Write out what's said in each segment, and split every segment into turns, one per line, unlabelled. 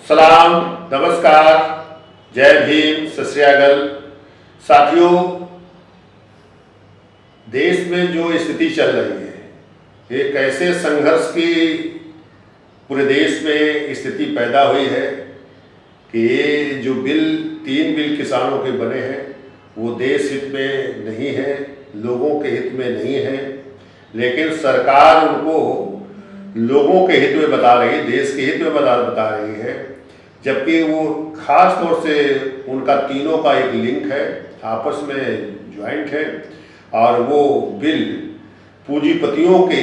सलाम, नमस्कार, जय भीम, सत श्री अकाल। साथियों, देश में जो स्थिति चल रही है, एक ऐसे संघर्ष की पूरे देश में स्थिति पैदा हुई है कि ये जो तीन बिल किसानों के बने हैं वो देश हित में नहीं है, लोगों के हित में नहीं है, लेकिन सरकार उनको लोगों के हित में बता रही है, देश के हित में बता रही है। जबकि वो खास तौर से उनका तीनों का एक लिंक है, आपस में ज्वाइंट है, और वो बिल पूंजीपतियों के,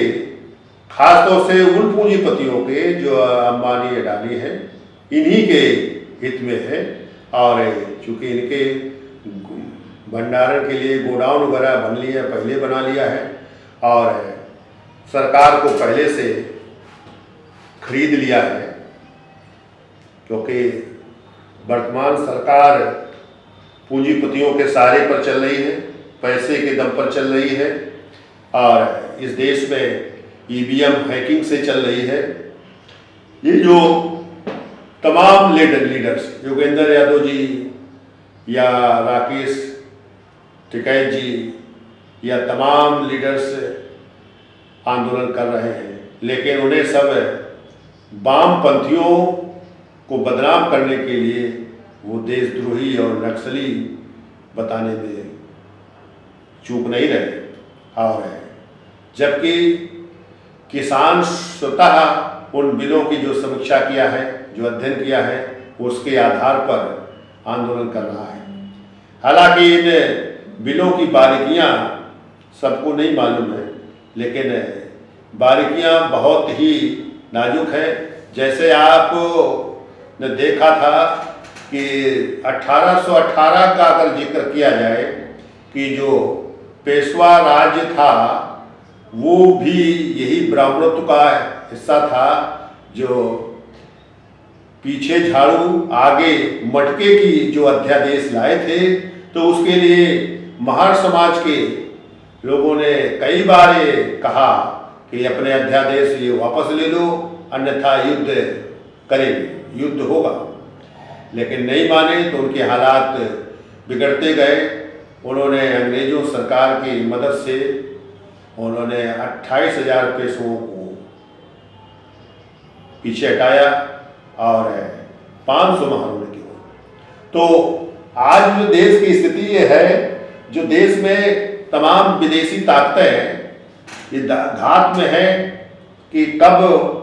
खास तौर से उन पूंजीपतियों के जो अंबानी अडानी हैं, इन्हीं के हित में है। और चूँकि इनके भंडारण के लिए गोडाउन वगैरह बन लिया, पहले बना लिया है, और सरकार को पहले से खरीद लिया है, क्योंकि वर्तमान सरकार पूंजीपतियों के सहारे पर चल रही है, पैसे के दम पर चल रही है, और इस देश में ईवीएम हैकिंग से चल रही है। ये जो तमाम लीडर्स, योगेंद्र यादव जी या राकेश टिकैत जी या तमाम लीडर्स आंदोलन कर रहे हैं, लेकिन उन्हें सब वामपंथियों को बदनाम करने के लिए वो देशद्रोही और नक्सली बताने में चूक नहीं रहे। और जबकि किसान स्वतः उन बिलों की जो समीक्षा किया है, जो अध्ययन किया है, उसके आधार पर आंदोलन कर रहा है। हालांकि इन बिलों की बारीकियां सबको नहीं मालूम है, लेकिन बारीकियां बहुत ही नाजुक है। जैसे आप ने देखा था कि 1818 का अगर जिक्र किया जाए कि जो पेशवा राज्य था वो भी यही ब्राह्मणत्व का हिस्सा था, जो पीछे झाड़ू आगे मटके की जो अध्यादेश लाए थे, तो उसके लिए महार समाज के लोगों ने कई बार ये कहा कि अपने अध्यादेश ये वापस ले लो, अन्यथा युद्ध करेंगे, युद्ध होगा। लेकिन नहीं माने तो उनके हालात बिगड़ते गए। उन्होंने अंग्रेजों सरकार की मदद से उन्होंने 28,000 पेशों को पीछे हटाया और 500 महारों की। तो आज जो देश की स्थिति ये है, जो देश में तमाम विदेशी ताकतें ये घात में है कि कब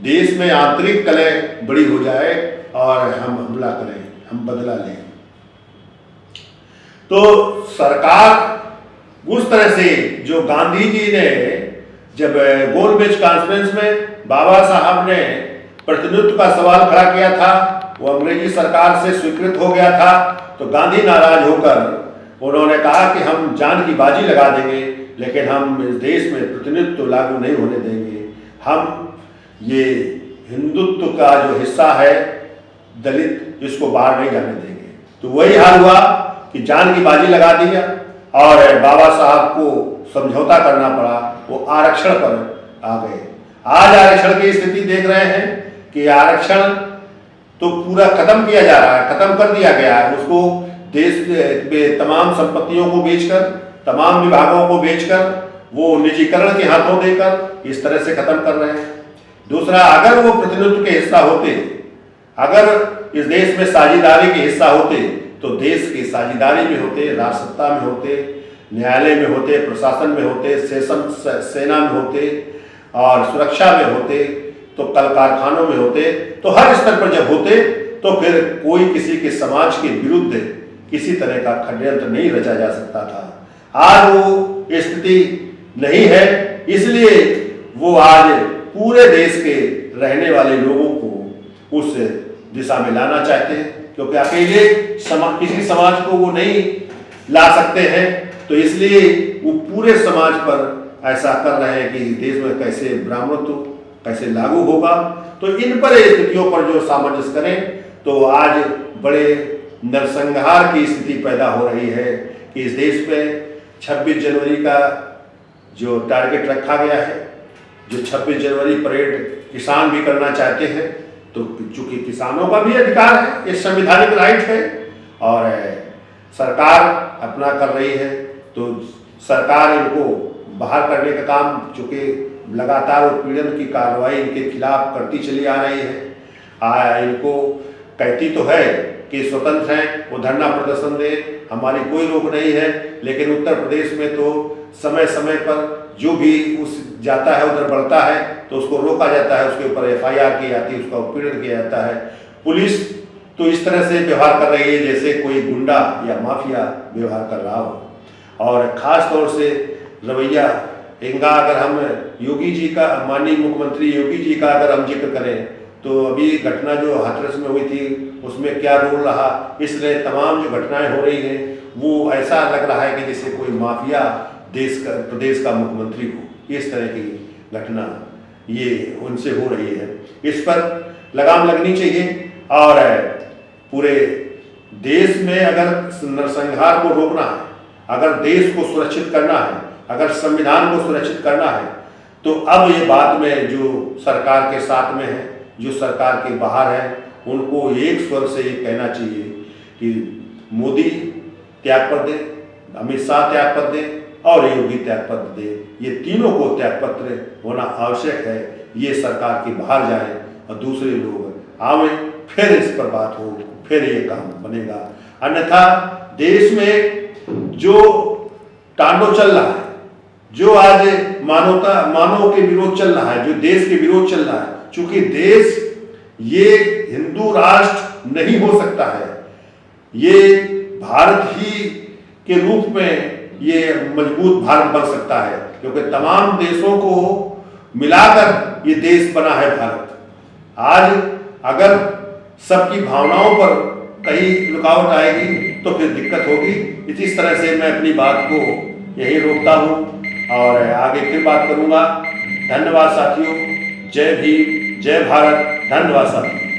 देश में आंतरिक कलह बड़ी हो जाए और हम हमला करें, हम बदला लें। तो सरकार उस तरह से, जो गांधी जी ने जब गोलमेज कॉन्फ्रेंस में बाबा साहब ने प्रतिनिधित्व का सवाल खड़ा किया था, वो अंग्रेजी सरकार से स्वीकृत हो गया था, तो गांधी नाराज होकर उन्होंने कहा कि हम जान की बाजी लगा देंगे, लेकिन हम इस देश में प्रतिनिधित्व लागू नहीं होने देंगे। हम ये हिंदुत्व का जो हिस्सा है दलित, इसको बाहर नहीं जाने देंगे। तो वही हाल हुआ कि जान की बाजी लगा दिया और बाबा साहब को समझौता करना पड़ा, वो आरक्षण पर आ गए। आज आरक्षण की स्थिति देख रहे हैं कि आरक्षण तो पूरा खत्म किया जा रहा है, खत्म कर दिया गया है। उसको देश में तमाम संपत्तियों को बेचकर, तमाम विभागों को बेचकर, वो निजीकरण के हाथों देकर इस तरह से खत्म कर रहे हैं। दूसरा, अगर वो प्रतिनिधित्व के हिस्सा होते, अगर इस देश में साझेदारी के हिस्सा होते, तो देश की साझेदारी में होते, राजसत्ता में होते, न्यायालय में होते, प्रशासन में होते, सेना में होते और सुरक्षा में होते, तो कल कारखानों में होते, तो हर स्तर पर जब होते तो फिर कोई किसी के समाज के विरुद्ध किसी तरह का षड्यंत्र नहीं रचा जा सकता था। आज वो स्थिति नहीं है, इसलिए वो आज पूरे देश के रहने वाले लोगों को उस दिशा में लाना चाहते हैं, क्योंकि अकेले किसी समाज को वो नहीं ला सकते हैं। तो इसलिए वो पूरे समाज पर ऐसा कर रहे हैं कि देश में कैसे ब्राह्मणत्व कैसे लागू होगा। तो इन पर स्थितियों पर जो सामंजस्य करें, तो आज बड़े नरसंहार की स्थिति पैदा हो रही है कि इस देश में 26 जनवरी का जो टारगेट रखा गया है, जो 26 जनवरी परेड किसान भी करना चाहते हैं, तो चूंकि किसानों का भी अधिकार है, ये संवैधानिक राइट है और सरकार अपना कर रही है, तो सरकार इनको बाहर करने का काम चूंकि लगातार उत्पीड़न की कार्रवाई इनके खिलाफ करती चली आ रही है। इनको कहती तो है कि स्वतंत्र हैं, वो धरना प्रदर्शन दे, हमारी कोई रोक नहीं है, लेकिन उत्तर प्रदेश में तो समय समय पर जो भी उस जाता है उधर बढ़ता है तो उसको रोका जाता है, उसके ऊपर FIR की जाती है, उसका उत्पीड़न किया जाता है। पुलिस तो इस तरह से व्यवहार कर रही है जैसे कोई गुंडा या माफिया व्यवहार कर रहा हो। और ख़ास तौर से रवैया इनका अगर हम योगी जी का, माननीय मुख्यमंत्री योगी जी का अगर हम जिक्र करें तो अभी घटना जो हाथरस में हुई थी उसमें क्या रोल रहा, इसलिए तमाम जो घटनाएं हो रही हैं वो ऐसा लग रहा है कि जैसे कोई माफिया प्रदेश का मुख्यमंत्री हो। इस तरह की घटना ये उनसे हो रही है, इस पर लगाम लगनी चाहिए। और पूरे देश में अगर नरसंहार को रोकना है, अगर देश को सुरक्षित करना है, अगर संविधान को सुरक्षित करना है, तो अब ये बात में जो सरकार के साथ में है, जो सरकार के बाहर है, उनको एक स्वर से ये कहना चाहिए कि मोदी त्यागपत्र दे, अमित शाह त्यागपत्र दे और योगी त्यागपत्र दे। ये तीनों को त्यागपत्र होना आवश्यक है। ये सरकार के बाहर जाए और दूसरे लोग आवे, फिर इस पर बात हो, फिर ये काम बनेगा। अन्यथा देश में जो तांडव चल रहा है, जो आज मानव के विरोध चल रहा है, जो देश के विरोध चल रहा है, चूंकि देश ये हिंदू राष्ट्र नहीं हो सकता है, ये भारत ही के रूप में ये मजबूत भारत बन सकता है, क्योंकि तमाम देशों को मिलाकर ये देश बना है भारत। आज अगर सबकी भावनाओं पर कहीं रुकावट आएगी तो फिर दिक्कत होगी। इसी तरह से मैं अपनी बात को यही रोकता हूँ और आगे फिर बात करूँगा। धन्यवाद साथियों, जय भीम, जय भारत, धन्यवाद साथियों।